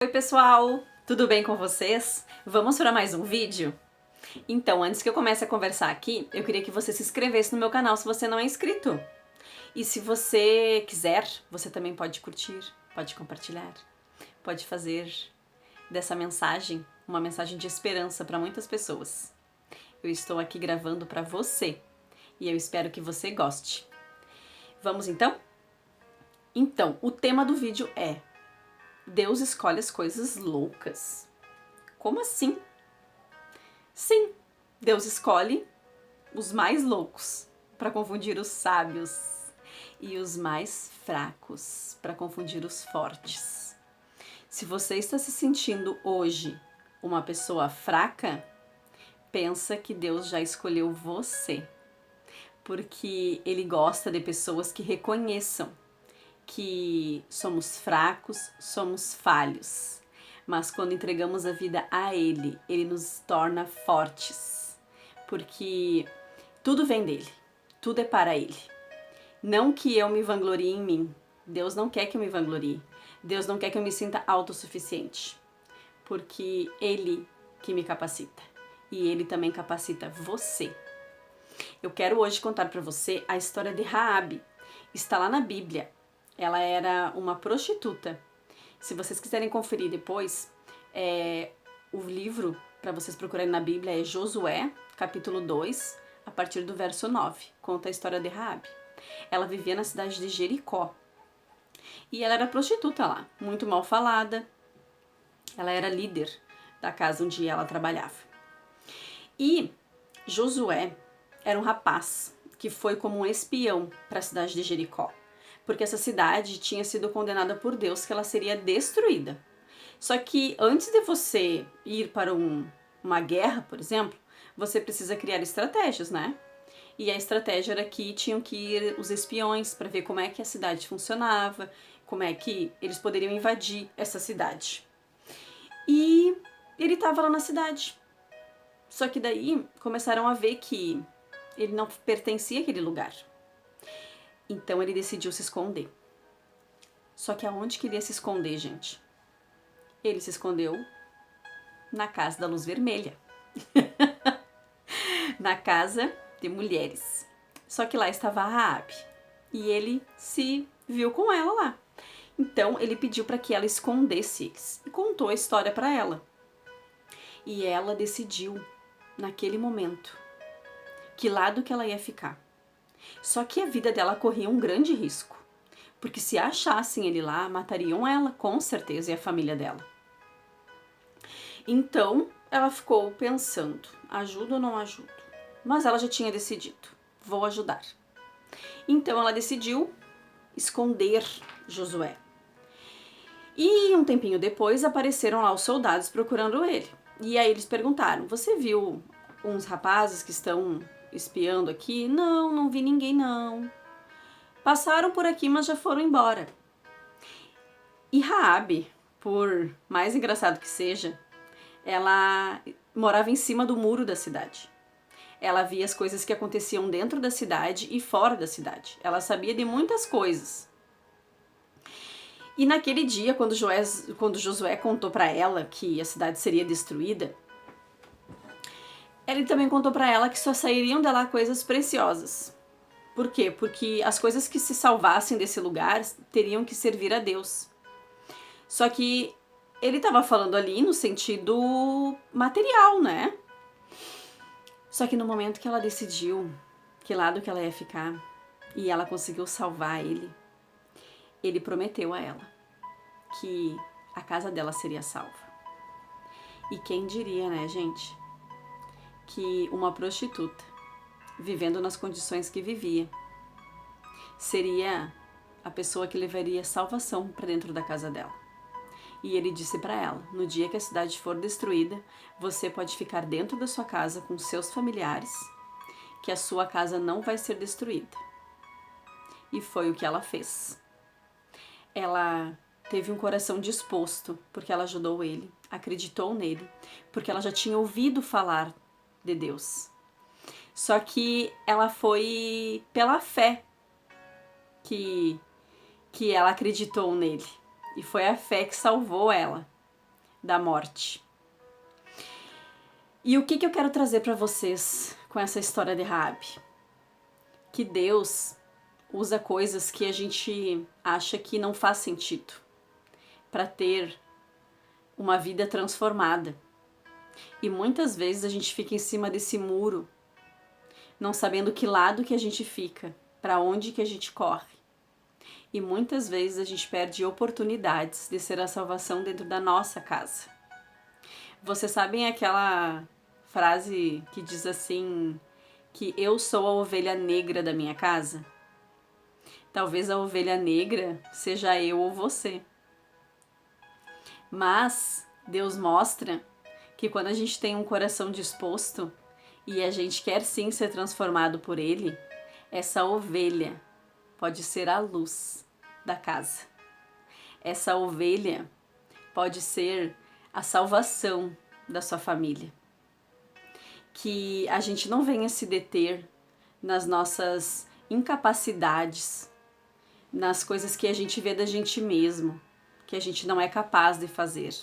Oi pessoal, tudo bem com vocês? Vamos para mais um vídeo? Então, antes que eu comece a conversar aqui, eu queria que você se inscrevesse no meu canal se você não é inscrito. E se você quiser, você também pode curtir, pode compartilhar, pode fazer dessa mensagem uma mensagem de esperança para muitas pessoas. Eu estou aqui gravando para você e eu espero que você goste. Vamos então? Então, o tema do vídeo é: Deus escolhe as coisas loucas. Como assim? Sim, Deus escolhe os mais loucos para confundir os sábios e os mais fracos para confundir os fortes. Se você está se sentindo hoje uma pessoa fraca, pensa que Deus já escolheu você, porque Ele gosta de pessoas que reconheçam que somos fracos, somos falhos, mas quando entregamos a vida a Ele, Ele nos torna fortes, porque tudo vem dele, tudo é para Ele. Não que eu me vanglorie em mim, Deus não quer que eu me vanglorie, Deus não quer que eu me sinta autossuficiente, porque Ele que me capacita e Ele também capacita você. Eu quero hoje contar para você a história de Raabe. Está lá na Bíblia. Ela era uma prostituta. Se vocês quiserem conferir depois, o livro para vocês procurarem na Bíblia é Josué, capítulo 2, a partir do verso 9. Conta a história de Raabe. Ela vivia na cidade de Jericó. E ela era prostituta lá, muito mal falada. Ela era líder da casa onde ela trabalhava. E Josué era um rapaz que foi como um espião para a cidade de Jericó, porque essa cidade tinha sido condenada por Deus que ela seria destruída. Só que antes de você ir para uma guerra, por exemplo, você precisa criar estratégias, né? E a estratégia era que tinham que ir os espiões para ver como é que a cidade funcionava, como é que eles poderiam invadir essa cidade. E ele estava lá na cidade. Só que daí começaram a ver que ele não pertencia àquele lugar. Então ele decidiu se esconder. Só que aonde que ele ia se esconder, gente? Ele se escondeu na casa da luz vermelha. Na casa de mulheres. Só que lá estava a Raabe. E ele se viu com ela lá. Então ele pediu para que ela escondesse eles. E contou a história para ela. E ela decidiu, naquele momento, que lado que ela ia ficar. Só que a vida dela corria um grande risco, porque se achassem ele lá, matariam ela, com certeza, e a família dela. Então, ela ficou pensando, ajudo ou não ajudo? Mas ela já tinha decidido, vou ajudar. Então ela decidiu esconder Josué. E um tempinho depois apareceram lá os soldados procurando ele. E aí eles perguntaram, você viu uns rapazes que estão espiando aqui? Não, não vi ninguém não. Passaram por aqui, mas já foram embora. E Raabe, por mais engraçado que seja, ela morava em cima do muro da cidade. Ela via as coisas que aconteciam dentro da cidade e fora da cidade. Ela sabia de muitas coisas. E naquele dia, quando Josué contou para ela que a cidade seria destruída, ele também contou para ela que só sairiam dela coisas preciosas. Por quê? Porque as coisas que se salvassem desse lugar teriam que servir a Deus. Só que ele estava falando ali no sentido material, né? Só que no momento que ela decidiu que lado que ela ia ficar e ela conseguiu salvar ele prometeu a ela que a casa dela seria salva. E quem diria, né, gente, que uma prostituta, vivendo nas condições que vivia, seria a pessoa que levaria salvação para dentro da casa dela. E ele disse para ela, no dia que a cidade for destruída, você pode ficar dentro da sua casa com seus familiares, que a sua casa não vai ser destruída. E foi o que ela fez. Ela teve um coração disposto, porque ela ajudou ele, acreditou nele, porque ela já tinha ouvido falar de Deus. Só que ela foi pela fé que ela acreditou nele. E foi a fé que salvou ela. da morte. E o que eu quero trazer para vocês com essa história de Raabe? Que Deus usa coisas que a gente acha que não faz sentido para ter uma vida transformada. E muitas vezes a gente fica em cima desse muro, não sabendo que lado que a gente fica, para onde que a gente corre. E muitas vezes a gente perde oportunidades de ser a salvação dentro da nossa casa. Vocês sabem aquela frase que diz assim, que eu sou a ovelha negra da minha casa? Talvez a ovelha negra seja eu ou você. Mas Deus mostra que quando a gente tem um coração disposto e a gente quer sim ser transformado por Ele, essa ovelha pode ser a luz da casa. Essa ovelha pode ser a salvação da sua família. Que a gente não venha se deter nas nossas incapacidades, nas coisas que a gente vê da gente mesmo, que a gente não é capaz de fazer,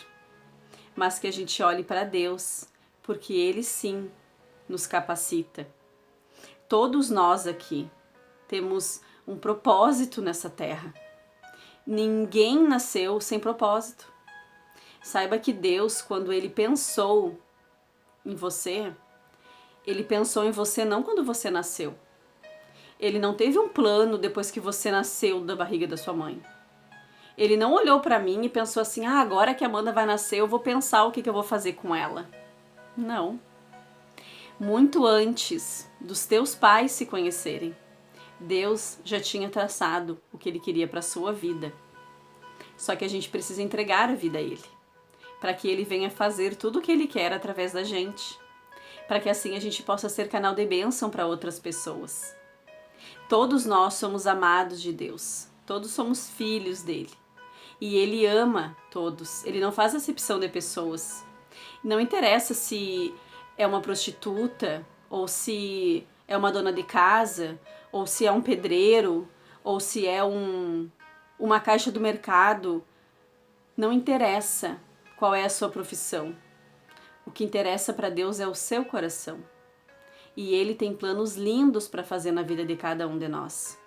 mas que a gente olhe para Deus, porque Ele sim nos capacita. Todos nós aqui temos um propósito nessa terra. Ninguém nasceu sem propósito. Saiba que Deus, quando Ele pensou em você, Ele pensou em você não quando você nasceu. Ele não teve um plano depois que você nasceu da barriga da sua mãe. Ele não olhou para mim e pensou assim, agora que a Amanda vai nascer, eu vou pensar o que eu vou fazer com ela. Não. Muito antes dos teus pais se conhecerem, Deus já tinha traçado o que Ele queria para a sua vida. Só que a gente precisa entregar a vida a Ele, para que Ele venha fazer tudo o que Ele quer através da gente, para que assim a gente possa ser canal de bênção para outras pessoas. Todos nós somos amados de Deus, todos somos filhos dele. E Ele ama todos, Ele não faz acepção de pessoas. Não interessa se é uma prostituta, ou se é uma dona de casa, ou se é um pedreiro, ou se é uma caixa do mercado. Não interessa qual é a sua profissão. O que interessa para Deus é o seu coração. E Ele tem planos lindos para fazer na vida de cada um de nós.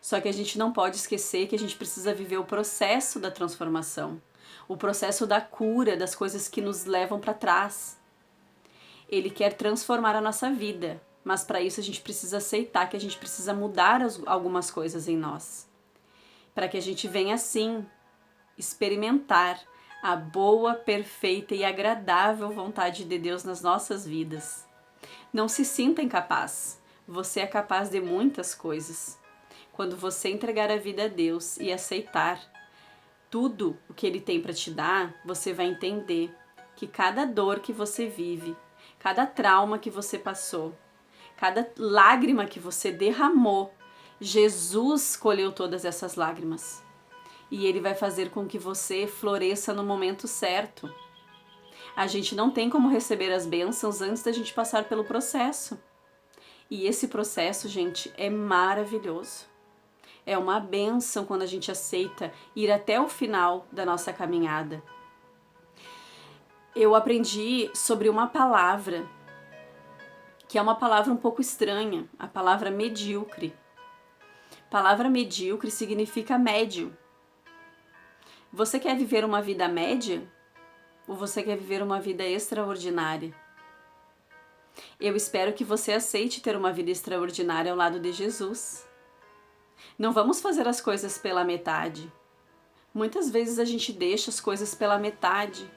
Só que a gente não pode esquecer que a gente precisa viver o processo da transformação, o processo da cura das coisas que nos levam para trás. Ele quer transformar a nossa vida, mas para isso a gente precisa aceitar que a gente precisa mudar algumas coisas em nós, para que a gente venha assim experimentar a boa, perfeita e agradável vontade de Deus nas nossas vidas. Não se sinta incapaz. Você é capaz de muitas coisas. Quando você entregar a vida a Deus e aceitar tudo o que Ele tem para te dar, você vai entender que cada dor que você vive, cada trauma que você passou, cada lágrima que você derramou, Jesus colheu todas essas lágrimas. E Ele vai fazer com que você floresça no momento certo. A gente não tem como receber as bênçãos antes da gente passar pelo processo. E esse processo, gente, é maravilhoso. É uma bênção quando a gente aceita ir até o final da nossa caminhada. Eu aprendi sobre uma palavra, que é uma palavra um pouco estranha, a palavra medíocre. Palavra medíocre significa médio. Você quer viver uma vida média? Ou você quer viver uma vida extraordinária? Eu espero que você aceite ter uma vida extraordinária ao lado de Jesus. Não vamos fazer as coisas pela metade. Muitas vezes a gente deixa as coisas pela metade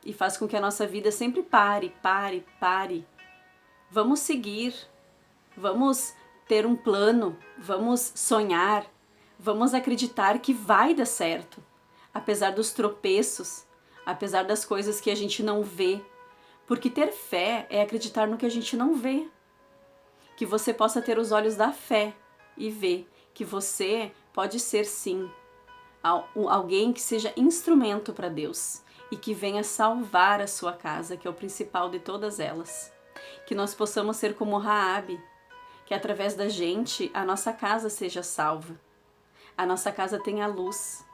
e faz com que a nossa vida sempre pare. Vamos seguir, vamos ter um plano, vamos sonhar, vamos acreditar que vai dar certo, apesar dos tropeços, apesar das coisas que a gente não vê, porque ter fé é acreditar no que a gente não vê. Que você possa ter os olhos da fé e ver que você pode ser sim alguém que seja instrumento para Deus e que venha salvar a sua casa, que é o principal de todas elas. Que nós possamos ser como Raabe, que através da gente a nossa casa seja salva. A nossa casa tenha luz,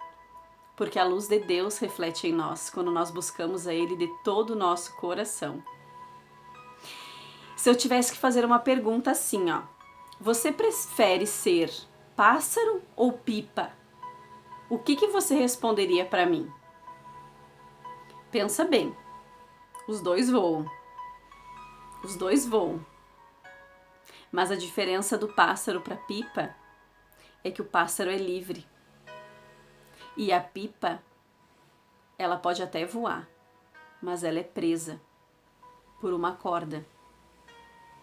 porque a luz de Deus reflete em nós quando nós buscamos a Ele de todo o nosso coração. Se eu tivesse que fazer uma pergunta assim, ó, você prefere ser pássaro ou pipa? O que você responderia para mim? Pensa bem, os dois voam. Os dois voam. Mas a diferença do pássaro para a pipa é que o pássaro é livre. E a pipa, ela pode até voar, mas ela é presa por uma corda.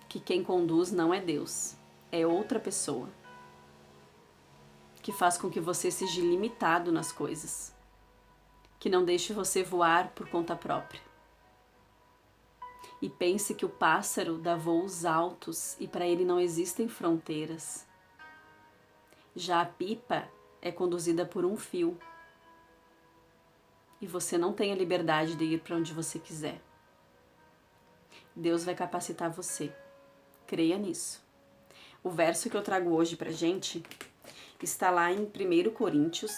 Que quem conduz não é Deus, é outra pessoa. Que faz com que você seja limitado nas coisas. Que não deixe você voar por conta própria. E pense que o pássaro dá voos altos e para ele não existem fronteiras. Já a pipa é conduzida por um fio. E você não tem a liberdade de ir para onde você quiser. Deus vai capacitar você. Creia nisso. O verso que eu trago hoje pra gente está lá em 1 Coríntios,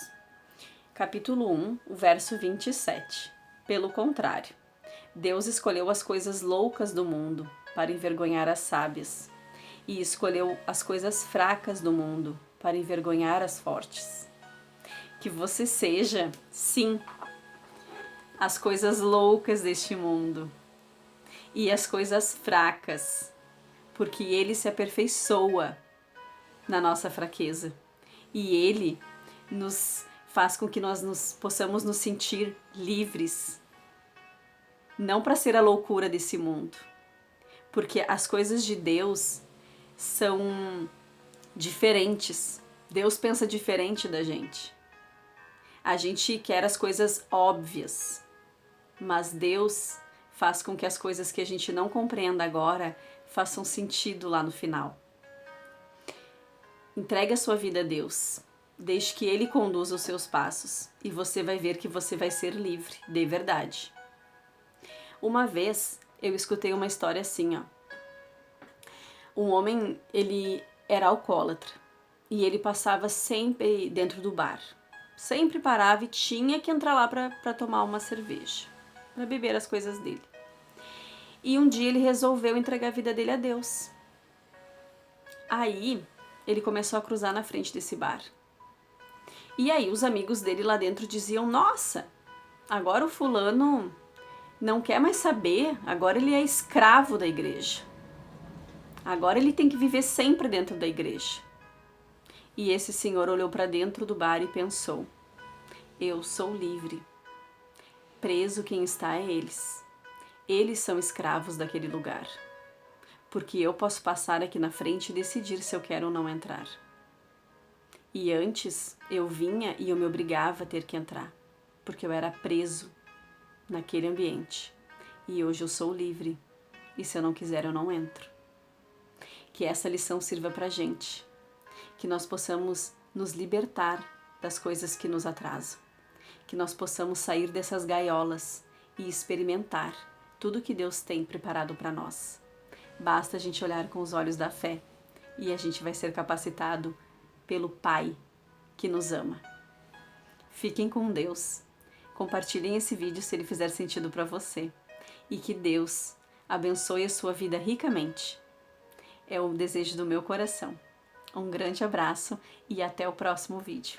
capítulo 1, o verso 27. Pelo contrário, Deus escolheu as coisas loucas do mundo para envergonhar as sábias, e escolheu as coisas fracas do mundo para envergonhar as fortes. Que você seja, sim, as coisas loucas deste mundo e as coisas fracas, porque Ele se aperfeiçoa na nossa fraqueza e Ele nos faz com que nós possamos nos sentir livres, não para ser a loucura desse mundo, porque as coisas de Deus são diferentes. Deus pensa diferente da gente. A gente quer as coisas óbvias, mas Deus faz com que as coisas que a gente não compreenda agora façam sentido lá no final. Entregue a sua vida a Deus. Deixe que Ele conduza os seus passos e você vai ver que você vai ser livre, de verdade. Uma vez eu escutei uma história assim, ó. Um homem, ele era alcoólatra e ele passava sempre dentro do bar. Sempre parava e tinha que entrar lá para tomar uma cerveja, para beber as coisas dele. E um dia ele resolveu entregar a vida dele a Deus. Aí ele começou a cruzar na frente desse bar. E aí os amigos dele lá dentro diziam: nossa, agora o fulano não quer mais saber, agora ele é escravo da igreja. Agora ele tem que viver sempre dentro da igreja. E esse senhor olhou para dentro do bar e pensou: eu sou livre. Preso quem está é eles. Eles são escravos daquele lugar. Porque eu posso passar aqui na frente e decidir se eu quero ou não entrar. E antes eu vinha e eu me obrigava a ter que entrar, porque eu era preso naquele ambiente. E hoje eu sou livre. E se eu não quiser, eu não entro. Que essa lição sirva pra gente. Que nós possamos nos libertar das coisas que nos atrasam. Que nós possamos sair dessas gaiolas e experimentar tudo que Deus tem preparado para nós. Basta a gente olhar com os olhos da fé e a gente vai ser capacitado pelo Pai que nos ama. Fiquem com Deus. Compartilhem esse vídeo se ele fizer sentido para você. E que Deus abençoe a sua vida ricamente. É o desejo do meu coração. Um grande abraço e até o próximo vídeo.